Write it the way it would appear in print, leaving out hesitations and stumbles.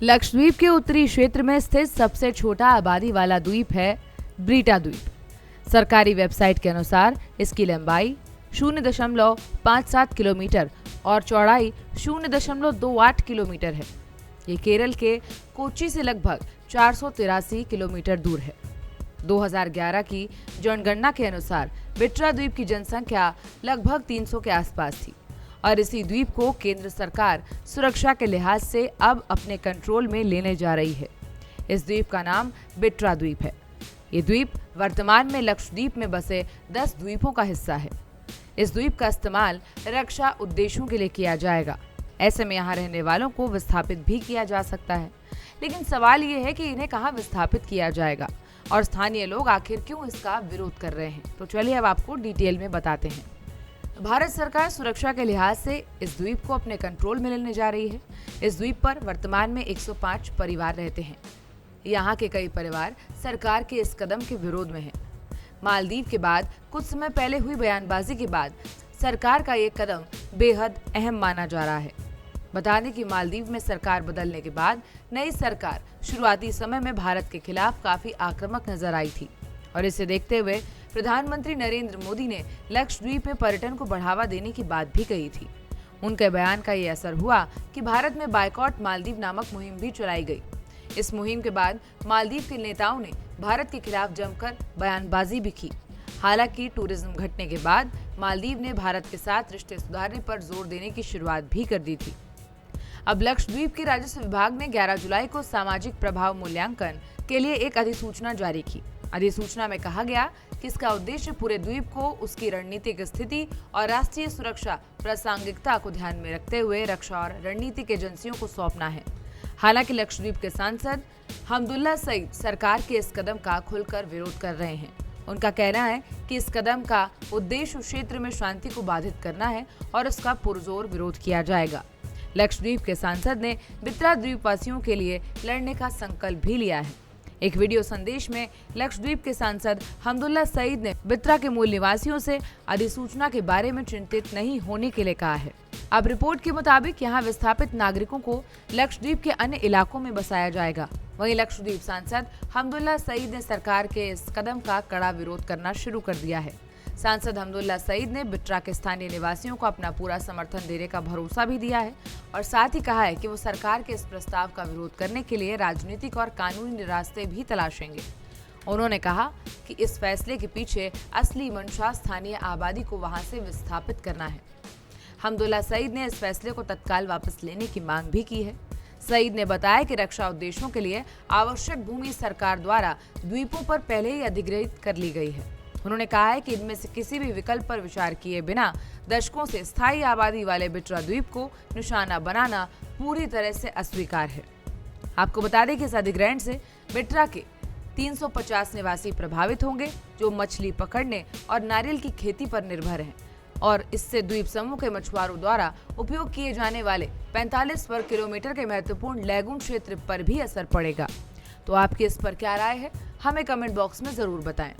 लक्षद्वीप के उत्तरी क्षेत्र में स्थित सबसे छोटा आबादी वाला द्वीप है ब्रीटा द्वीप। सरकारी वेबसाइट के अनुसार इसकी लंबाई 0.57 किलोमीटर और चौड़ाई 0.28 किलोमीटर है। ये केरल के कोच्चि से लगभग 483 किलोमीटर दूर है। 2011 की जनगणना के अनुसार बिट्रा द्वीप की जनसंख्या लगभग 300 के आसपास थी और इसी द्वीप को केंद्र सरकार सुरक्षा के लिहाज से अब अपने कंट्रोल में लेने जा रही है। इस द्वीप का नाम बिट्रा द्वीप है। ये द्वीप वर्तमान में लक्षद्वीप में बसे 10 द्वीपों का हिस्सा है। इस द्वीप का इस्तेमाल रक्षा उद्देश्यों के लिए किया जाएगा। ऐसे में यहाँ रहने वालों को विस्थापित भी किया जा सकता है, लेकिन सवाल ये है कि इन्हें कहाँ विस्थापित किया जाएगा और स्थानीय लोग आखिर क्यों इसका विरोध कर रहे हैं। तो चलिए अब आपको डिटेल में बताते हैं। भारत सरकार सुरक्षा के लिहाज से इस द्वीप को अपने कंट्रोल में लेने जा रही है। इस द्वीप पर वर्तमान में 105 परिवार रहते हैं। यहाँ के कई परिवार सरकार के इस कदम के विरोध में हैं। मालदीव के बाद कुछ समय पहले हुई बयानबाजी के बाद सरकार का ये कदम बेहद अहम माना जा रहा है। बता दें कि मालदीव में सरकार बदलने के बाद नई सरकार शुरुआती समय में भारत के खिलाफ काफी आक्रामक नजर आई थी और इसे देखते हुए प्रधानमंत्री नरेंद्र मोदी ने लक्षद्वीप में पर्यटन को बढ़ावा देने की बात भी कही थी। उनके बयान का ये असर हुआ कि भारत में बायकॉट मालदीव नामक मुहिम भी चलाई गई। इस मुहिम के बाद मालदीव के नेताओं ने भारत के खिलाफ जमकर बयानबाजी भी की। हालांकि टूरिज्म घटने के बाद मालदीव ने भारत के साथ रिश्ते सुधारने पर जोर देने की शुरुआत भी कर दी थी। अब लक्षद्वीप के राजस्व विभाग ने 11 जुलाई को सामाजिक प्रभाव मूल्यांकन के लिए एक अधिसूचना जारी की। अधिसूचना में कहा गया कि इसका उद्देश्य पूरे द्वीप को उसकी रणनीतिक स्थिति और राष्ट्रीय सुरक्षा प्रासंगिकता को ध्यान में रखते हुए रक्षा और रणनीतिक एजेंसियों को सौंपना है। हालांकि लक्षद्वीप के सांसद हमदुल्ला सईद सरकार के इस कदम का खुलकर विरोध कर रहे हैं। उनका कहना है कि इस कदम का उद्देश्य क्षेत्र में शांति को बाधित करना है और इसका पुरजोर विरोध किया जाएगा। लक्षद्वीप के सांसद ने बित्रा द्वीपवासियों के लिए लड़ने का संकल्प भी लिया है। एक वीडियो संदेश में लक्षद्वीप के सांसद हमदुल्ला सईद ने बित्रा के मूल निवासियों से अधिसूचना के बारे में चिंतित नहीं होने के लिए कहा है। अब रिपोर्ट के मुताबिक यहाँ विस्थापित नागरिकों को लक्षद्वीप के अन्य इलाकों में बसाया जाएगा। वहीं लक्षद्वीप सांसद हमदुल्ला सईद ने सरकार के इस कदम का कड़ा विरोध करना शुरू कर दिया है। सांसद हमदुल्ला सईद ने बिट्रा के स्थानीय निवासियों को अपना पूरा समर्थन देने का भरोसा भी दिया है और साथ ही कहा है कि वो सरकार के इस प्रस्ताव का विरोध करने के लिए राजनीतिक और कानूनी रास्ते भी तलाशेंगे। उन्होंने कहा कि इस फैसले के पीछे असली मंशा स्थानीय आबादी को वहां से विस्थापित करना है। हमदुल्ला सईद ने इस फैसले को तत्काल वापस लेने की मांग भी की है। सईद ने बताया कि रक्षा उद्देश्यों के लिए आवश्यक भूमि सरकार द्वारा द्वीपों पर पहले ही अधिग्रहित कर ली गई है। उन्होंने कहा है कि इनमें से किसी भी विकल्प पर विचार किए बिना दशकों से स्थायी आबादी वाले बिट्रा द्वीप को निशाना बनाना पूरी तरह से अस्वीकार है। आपको बता दें कि इस अधिग्रहण से बिट्रा के 350 निवासी प्रभावित होंगे जो मछली पकड़ने और नारियल की खेती पर निर्भर हैं और इससे द्वीप समूह के मछुआरों द्वारा उपयोग किए जाने वाले 45 वर्ग किलोमीटर के महत्वपूर्ण लैगून क्षेत्र पर भी असर पड़ेगा। तो आपकी इस पर क्या राय है, हमें कमेंट बॉक्स में जरूर बताएं।